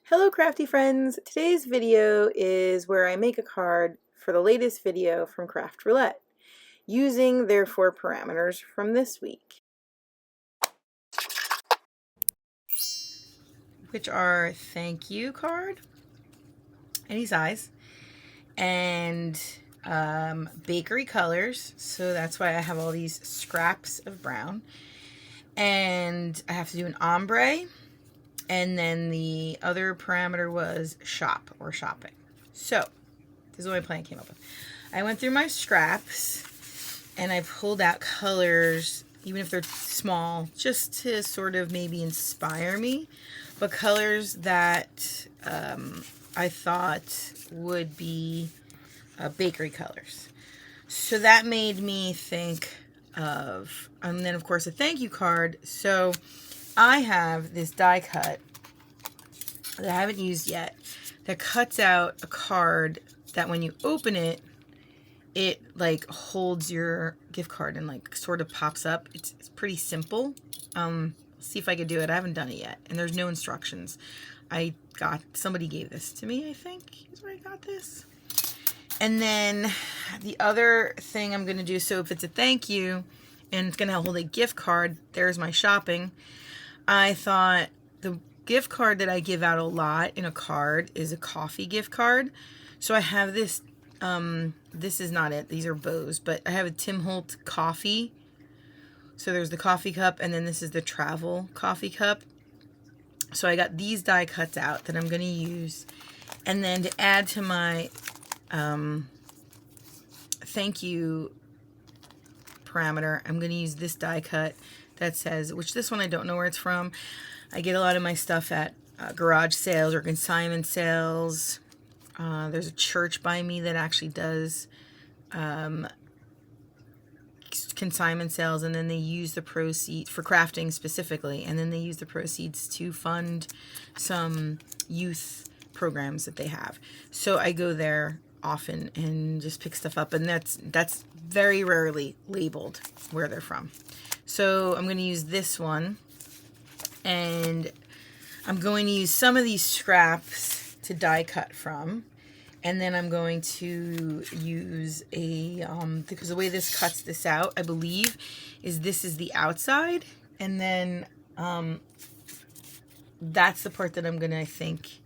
Hello crafty friends! Today's video is where I make a card for the latest video from Craft Roulette using their 4 parameters from this week, which are thank you card, any size, and bakery colors, so that's why I have all these scraps of brown, and I have to do an ombre. And then the other parameter was shop or shopping. So, this is what my plan came up with. I went through my scraps and I pulled out colors, even if they're small, just to sort of maybe inspire me, but colors that I thought would be bakery colors. So that made me think of, and then of course a thank you card. So I have this die cut that I haven't used yet that cuts out a card that when you open it, it like holds your gift card and like sort of pops up. It's pretty simple. See if I could do it. I haven't done it yet, and there's no instructions. Somebody gave this to me, I think is where I got this. And then the other thing I'm going to do, so if it's a thank you and it's going to hold a gift card, there's my shopping. I thought the gift card that I give out a lot in a card is a coffee gift card. So I have this, this is not it, these are bows, but I have a Tim Holt coffee. So there's the coffee cup, and then this is the travel coffee cup. So I got these die cuts out that I'm going to use. And then to add to my thank you parameter, I'm going to use this die cut that says, which this one I don't know where it's from. I get a lot of my stuff at garage sales or consignment sales. There's a church by me that actually does consignment sales, and then they use the proceeds for crafting specifically, and then they use the proceeds to fund some youth programs that they have. So I go there often and just pick stuff up, and that's very rarely labeled where they're from. So I'm going to use this one, and I'm going to use some of these scraps to die cut from, and then I'm going to use a, because the way this cuts this out, I believe, is this is the outside, and then that's the part that I'm going to, I think,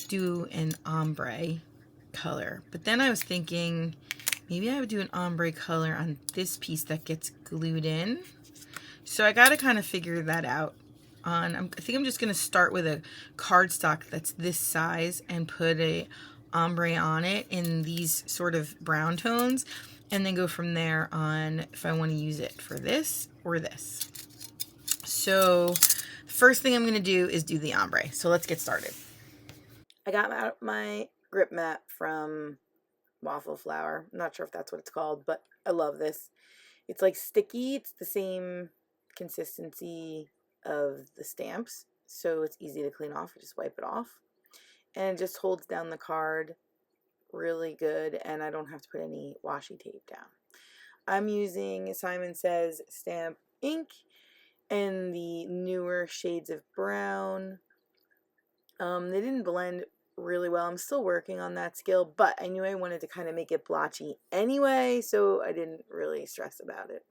do an ombre color. But then I was thinking maybe I would do an ombre color on this piece that gets glued in. So I got to kind of figure that out. I think I'm just going to start with a cardstock that's this size and put a ombre on it in these sort of brown tones, and then go from there on if I want to use it for this or this. So the first thing I'm going to do is do the ombre. So let's get started. I got out my grip mat from Waffle Flower. I'm not sure if that's what it's called, but I love this. It's like sticky. It's the same consistency of the stamps, so it's easy to clean off. You just wipe it off, and it just holds down the card really good, and I don't have to put any washi tape down. I'm using Simon Says stamp ink in the newer shades of brown. They didn't blend really well. I'm still working on that skill, but I knew I wanted to kind of make it blotchy anyway, so I didn't really stress about it.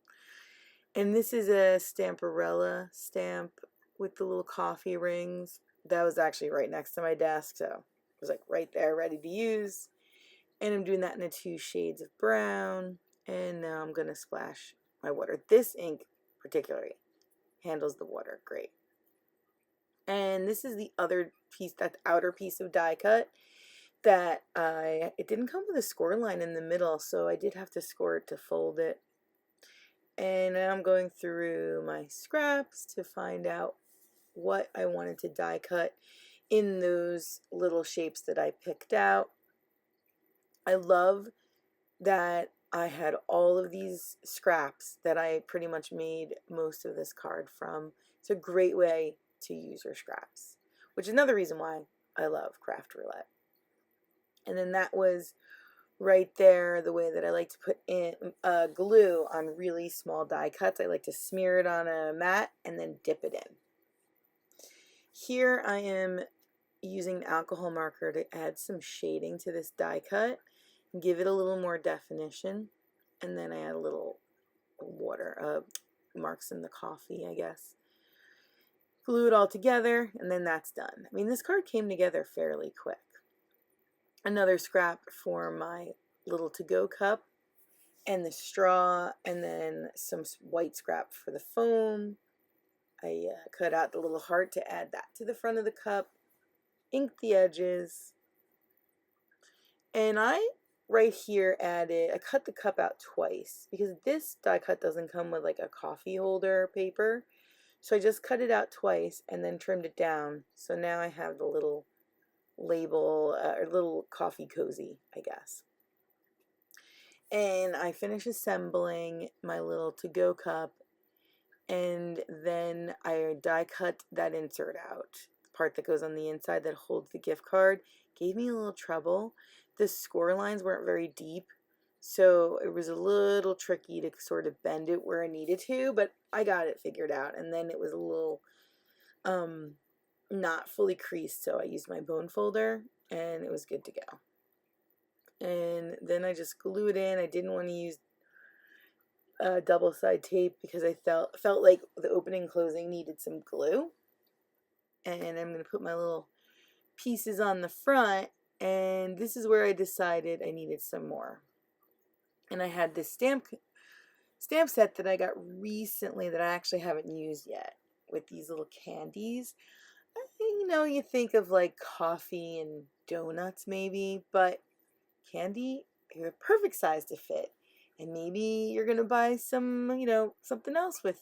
And this is a Stamperella stamp with the little coffee rings. That was actually right next to my desk, so it was like right there, ready to use. And I'm doing that in the 2 shades of brown. And now I'm going to splash my water. This ink particularly handles the water great. And this is the other piece, that outer piece of die cut that it didn't come with a score line in the middle, so I did have to score it to fold it. And now I'm going through my scraps to find out what I wanted to die cut in those little shapes that I picked out. I love that I had all of these scraps that I pretty much made most of this card from. It's a great way to use your scraps, which is another reason why I love Craft Roulette. And then that was right there the way that I like to put in glue on really small die cuts. I like to smear it on a mat and then dip it in. Here I am using an alcohol marker to add some shading to this die cut and give it a little more definition. And then I add a little water, marks in the coffee, I guess. Glue it all together, and then that's done. I mean, this card came together fairly quick. Another scrap for my little to-go cup, and the straw, and then some white scrap for the foam. I cut out the little heart to add that to the front of the cup, inked the edges, and I right here added, I cut the cup out twice because this die cut doesn't come with like a coffee holder paper. So I just cut it out twice and then trimmed it down. So now I have the little label, or little coffee cozy, I guess. And I finished assembling my little to-go cup, and then I die cut that insert out. The part that goes on the inside that holds the gift card gave me a little trouble. The score lines weren't very deep, so it was a little tricky to sort of bend it where I needed to, but I got it figured out. And then it was a little not fully creased, so I used my bone folder and it was good to go. And then I just glued in. I didn't want to use double side tape because I felt like the opening and closing needed some glue. And I'm going to put my little pieces on the front, and this is where I decided I needed some more. And I had this stamp set that I got recently that I actually haven't used yet, with these little candies. You know, you think of like coffee and donuts maybe, but candy, they're a perfect size to fit. And maybe you're going to buy some, you know, something else with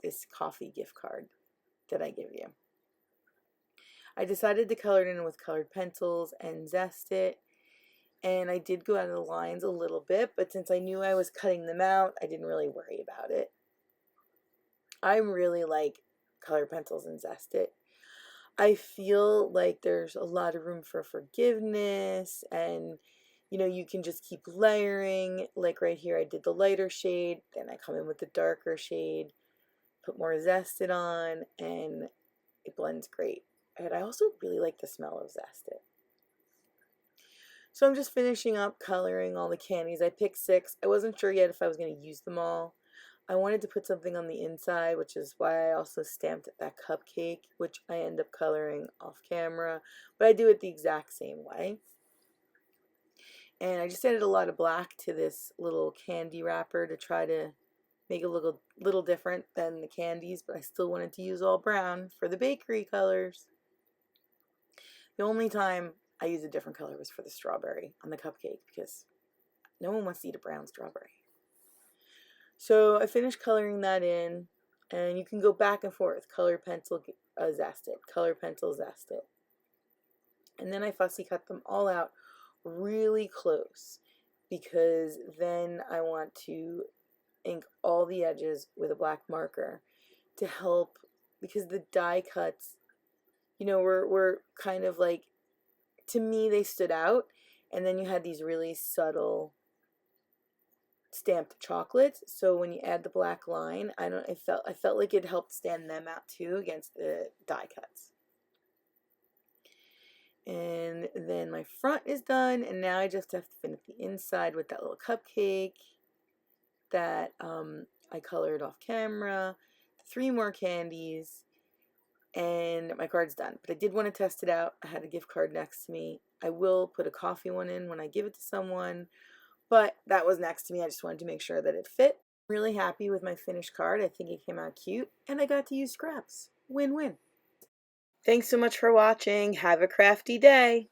this coffee gift card that I give you. I decided to color it in with colored pencils and Zest-it. And I did go out of the lines a little bit, but since I knew I was cutting them out, I didn't really worry about it. I really like colored pencils and Zest-it. I feel like there's a lot of room for forgiveness, and you know, you can just keep layering. Like right here, I did the lighter shade, then I come in with the darker shade, put more Zest-it on, and it blends great. And I also really like the smell of Zest-it. So I'm just finishing up coloring all the candies. I picked 6. I wasn't sure yet if I was going to use them all. I wanted to put something on the inside, which is why I also stamped that cupcake, which I end up coloring off camera, but I do it the exact same way. And I just added a lot of black to this little candy wrapper to try to make it look a little different than the candies, but I still wanted to use all brown for the bakery colors. The only time I used a different color was for the strawberry on the cupcake, because no one wants to eat a brown strawberry. So I finished coloring that in, and you can go back and forth, color pencil, Zest-it, color pencil, Zest-it. And then I fussy cut them all out really close, because then I want to ink all the edges with a black marker to help, because the die cuts, you know, were kind of like, to me, they stood out, and then you had these really subtle stamped chocolates. So when you add the black line, I felt like it helped stand them out too against the die cuts. And then my front is done, and now I just have to finish the inside with that little cupcake that I colored off camera, 3 more candies, and my card's done. But I did want to test it out. I had a gift card next to me. I will put a coffee one in when I give it to someone, but that was next to me. I just wanted to make sure that it fit. I'm really happy with my finished card. I think it came out cute, and I got to use scraps. Win-win. Thanks so much for watching. Have a crafty day.